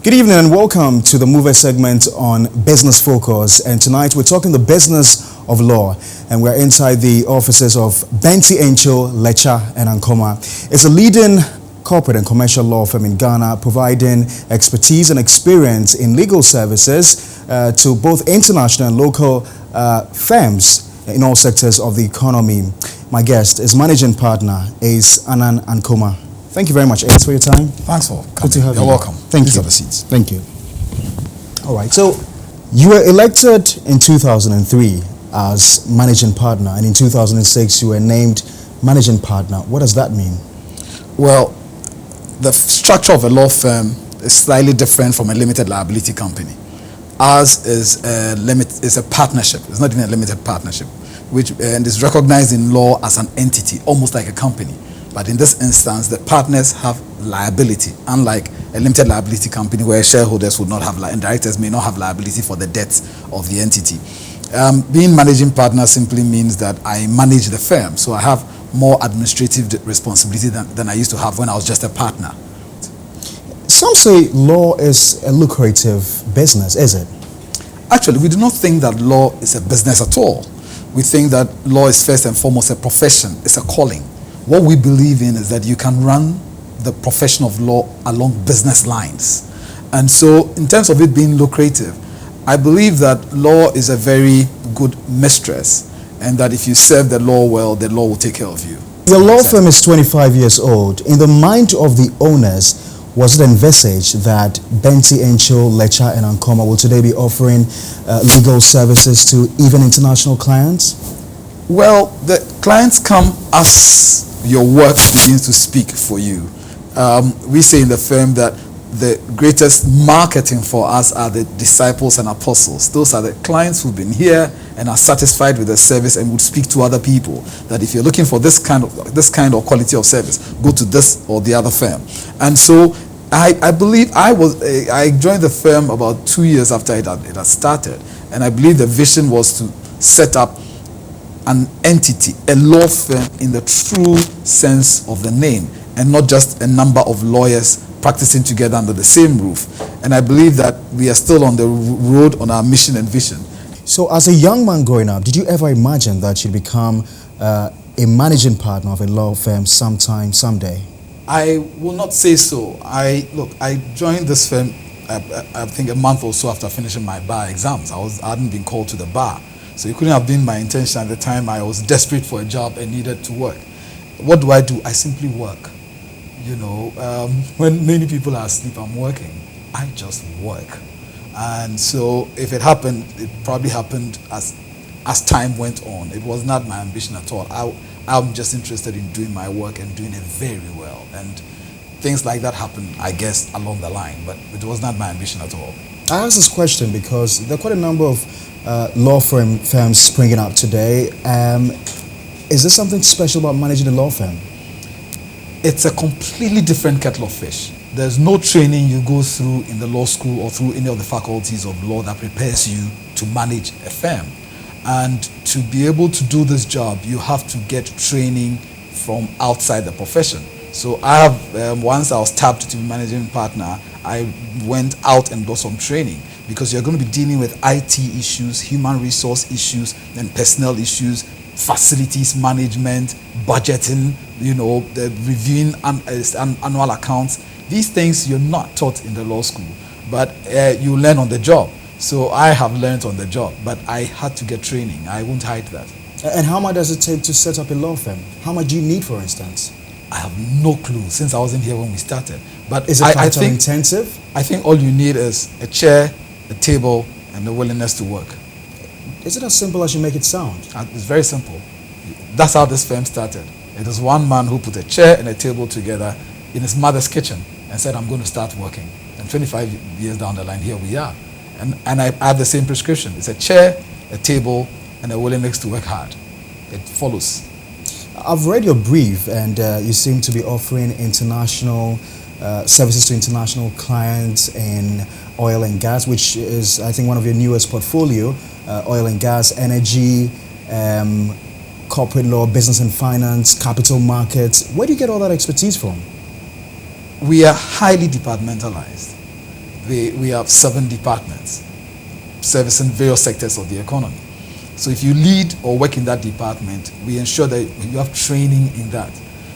Good evening and welcome to the Mover segment on Business Focus. And tonight we're talking the business of law, and we're inside the offices of Benti Encho, Lecha and Ankomah. It's a leading corporate and commercial law firm in Ghana, providing expertise and experience in legal services to both international and local firms in all sectors of the economy. My guest is managing partner is Ankomah. Thank you very much, Ace, for your time. Thanks for coming. Good to have you. You're welcome. Thank Please you. have a seat. Thank you. All right. So you were elected in 2003 as managing partner, and in 2006 you were named managing partner. What does that mean? Well, the structure of a law firm is slightly different from a limited liability company. Ours is a partnership. It's not even a limited partnership, which and is recognized in law as an entity, almost like a company. But in this instance, the partners have liability, unlike a limited liability company where shareholders would not have, and directors may not have liability for the debts of the entity. Being managing partner simply means that I manage the firm, so I have more administrative responsibility than I used to have when I was just a partner. Some say law is a lucrative business, is it? Actually, we do not think that law is a business at all. We think that law is first and foremost a profession, it's a calling. What we believe in is that you can run the profession of law along business lines. And so in terms of it being lucrative, I believe that law is a very good mistress, and that if you serve the law well, the law will take care of you. Your law firm is 25 years old. In the mind of the owners, was it envisaged that Benti Encho, Lecha and Ankomah will today be offering legal services to even international clients? Well, the clients come as your work begins to speak for you. We say in the firm that the greatest marketing for us are the disciples and apostles. Those are the clients who've been here and are satisfied with the service and would speak to other people that if you're looking for this kind of quality of service, go to this or the other firm. And so I believe I joined the firm about 2 years after it had started, and I believe the vision was to set up an entity, a law firm in the true sense of the name, and not just a number of lawyers practicing together under the same roof. And I believe that we are still on the road on our mission and vision. So as a young man growing up, did you ever imagine that you'd become a managing partner of a law firm someday? I will not say so. I joined this firm I think a month or so after finishing my bar exams. I hadn't been called to the bar. So it couldn't have been my intention at the time. I was desperate for a job and needed to work. What do? I simply work. You know, when many people are asleep, I'm working. I just work. And so if it happened, it probably happened as time went on. It was not my ambition at all. I'm just interested in doing my work and doing it very well. And things like that happen, I guess, along the line. But it was not my ambition at all. I ask this question because there are quite a number of law firms springing up today. Is there something special about managing a law firm? It's a completely different kettle of fish. There's no training you go through in the law school or through any of the faculties of law that prepares you to manage a firm. And to be able to do this job, you have to get training from outside the profession. So I have, once I was tapped to be managing partner, I went out and got some training, because you're going to be dealing with IT issues, human resource issues, and personnel issues, facilities management, budgeting, the reviewing annual accounts. These things you're not taught in the law school, but you learn on the job. So I have learned on the job, but I had to get training. I won't hide that. And how much does it take to set up a law firm? How much do you need, for instance? I have no clue, since I wasn't here when we started. But is it capital intensive? I think all you need is a chair, a table, and the willingness to work. Is it as simple as you make it sound? It's very simple. That's how this firm started. It is one man who put a chair and a table together in his mother's kitchen and said, I'm going to start working. And 25 years down the line, here we are. And I have the same prescription. It's a chair, a table, and a willingness to work hard. It follows. I've read your brief, and you seem to be offering international services to international clients in oil and gas, which is, I think, one of your newest portfolio, oil and gas, energy, corporate law, business and finance, capital markets. Where do you get all that expertise from? We are highly departmentalized. we have 7 departments servicing various sectors of the economy. So if you lead or work in that department, we ensure that you have training in that.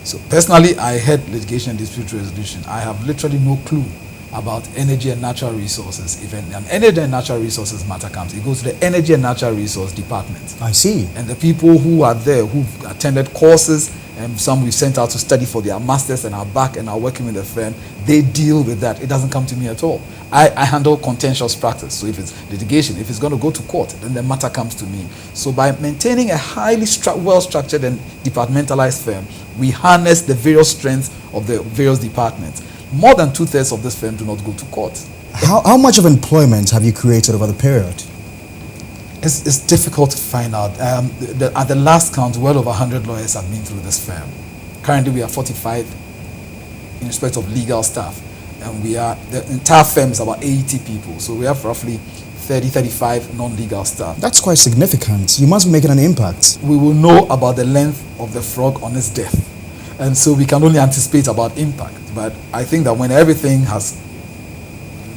So personally, I head litigation and dispute resolution. I have literally no clue about energy and natural resources. If an energy and natural resources matter comes, it goes to the energy and natural resource department. I see. And the people who are there, who've attended courses, and some we've sent out to study for their masters and are back and are working with the firm, they deal with that. It doesn't come to me at all. I handle contentious practice. So if it's litigation, if it's going to go to court, then the matter comes to me. So by maintaining a highly well-structured and departmentalized firm, we harness the various strengths of the various departments. More than 2/3 of this firm do not go to court. How much of employment have you created over the period? It's difficult to find out. At the last count, well over 100 lawyers have been through this firm. Currently, we are 45 in respect of legal staff. And the entire firm is about 80 people. So we have roughly 35 non-legal staff. That's quite significant. You must be making an impact. We will know about the length of the frog on its death. And so we can only anticipate about impact. But I think that when everything has,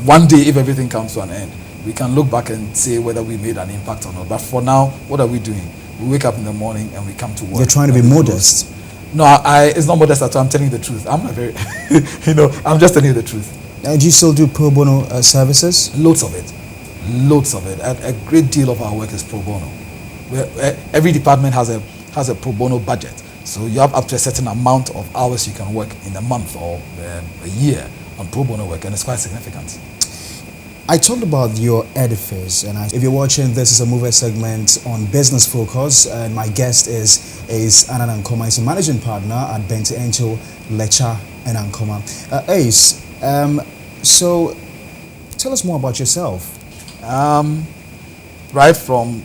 one day if everything comes to an end, we can look back and say whether we made an impact or not. But for now, what are we doing? We wake up in the morning and we come to work. You're trying to be modest. No, it's not modest at all. I'm telling you the truth. I'm not very, I'm just telling you the truth. And do you still do pro bono services? Loads of it. A great deal of our work is pro bono. Every department has a pro bono budget. So you have up to a certain amount of hours you can work in a month or a year on pro bono work, and it's quite significant. I talked about your edifice, and if you're watching, this is a movie segment on Business Focus, and my guest is Ankomah. He's a managing partner at Benty Angel, Lecha, and Ankomah. Ace, so tell us more about yourself. Right from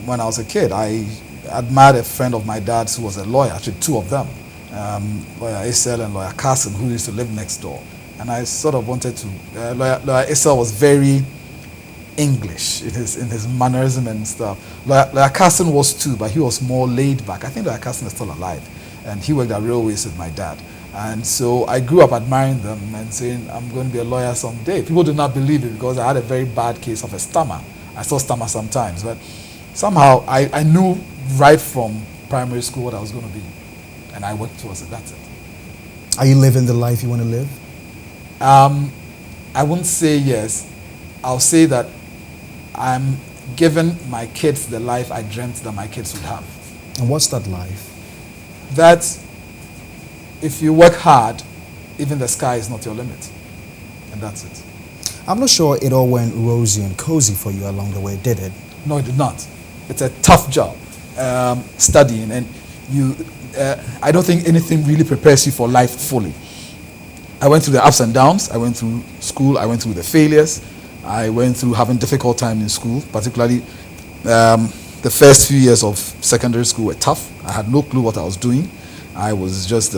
when I was a kid, I admired a friend of my dad's who was a lawyer, actually 2 of them, Lawyer Isel and Lawyer Carson, who used to live next door. And I sort of wanted to, Lawyer Isel was very English in his mannerism and stuff. Lawyer Carson was too, but he was more laid back. I think Lawyer Carson is still alive, and he worked at railways with my dad. And so I grew up admiring them and saying, I'm going to be a lawyer someday. People did not believe it because I had a very bad case of a stammer. I still stammer sometimes, but somehow I knew right from primary school what I was going to be, and I worked towards it. That's it. Are you living the life you want to live? I wouldn't say yes. I'll say that I'm giving my kids the life I dreamt that my kids would have. And what's that life? That if you work hard, even the sky is not your limit. And that's it. I'm not sure it all went rosy and cozy for you along the way, did it? No, it did not. It's a tough job, studying, and I don't think anything really prepares you for life fully. I went through the ups and downs. I went through school. I went through the failures. I went through having difficult time in school, particularly the first few years of secondary school were tough. I had no clue what I was doing. I was just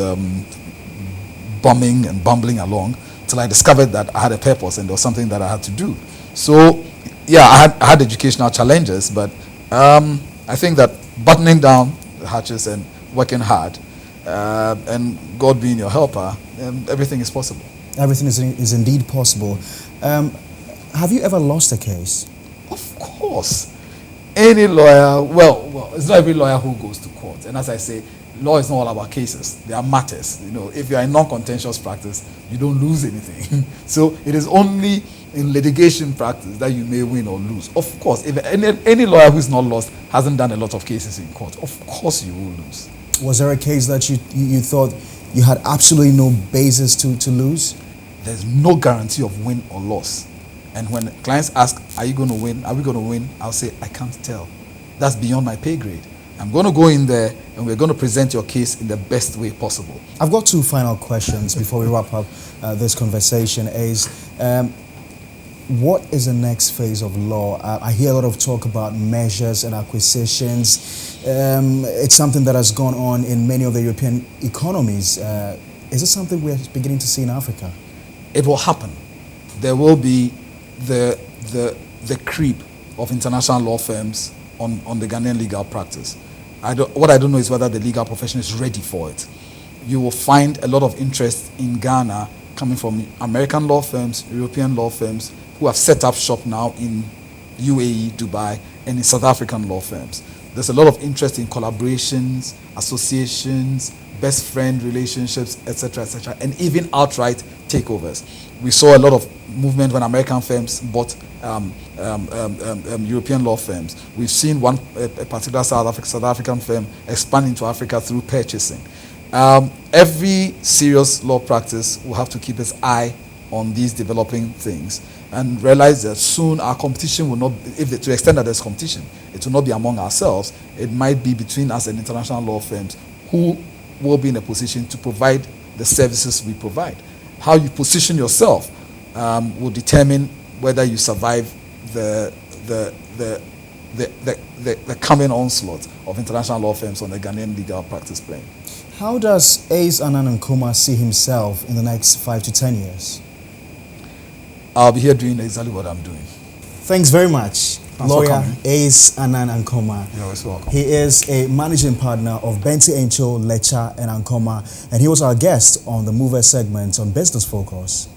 bumming and bumbling along till I discovered that I had a purpose and there was something that I had to do. So, yeah, I had educational challenges, but I think that buttoning down the hatches and working hard and God being your helper, everything is possible. Everything is indeed possible. Have you ever lost a case? Of course. Any lawyer, well, it's not every lawyer who goes to court. And as I say, law is not all about cases. There are matters. If you are in non-contentious practice, you don't lose anything. So it is only in litigation practice that you may win or lose. Of course, if any lawyer who's not lost hasn't done a lot of cases in court, of course you will lose. Was there a case that you thought you had absolutely no basis to lose? There's no guarantee of win or loss. And when clients ask, are you going to win? Are we going to win? I'll say, I can't tell. That's beyond my pay grade. I'm going to go in there and we're going to present your case in the best way possible. I've got 2 final questions before we wrap up this conversation. What is the next phase of law? I hear a lot of talk about mergers and acquisitions. It's something that has gone on in many of the European economies. Is it something we're beginning to see in Africa? It will happen. There will be the creep of international law firms on the Ghanaian legal practice. What I don't know is whether the legal profession is ready for it. You will find a lot of interest in Ghana coming from American law firms, European law firms, who have set up shop now in UAE, Dubai, and in South African law firms. There's a lot of interest in collaborations, associations, best friend relationships, etc., and even outright takeovers. We saw a lot of movement when American firms bought European law firms. We've seen a particular South African firm expand into Africa through purchasing. Every serious law practice will have to keep its eye on these developing things and realize that soon our competition will not, to the extent that there's competition, it will not be among ourselves. It might be between us and international law firms who will be in a position to provide the services we provide. How you position yourself will determine whether you survive the coming onslaught of international law firms on the Ghanaian legal practice plane. How does Ace Ankomah see himself in the next 5 to 10 years? I'll be here doing exactly what I'm doing. Thanks very much, Thanks for lawyer coming. Ace Ankomah. You're always welcome. He is a managing partner of Benti Encho, Lecha, and Ankomah, and he was our guest on the Mover segment on Business Focus.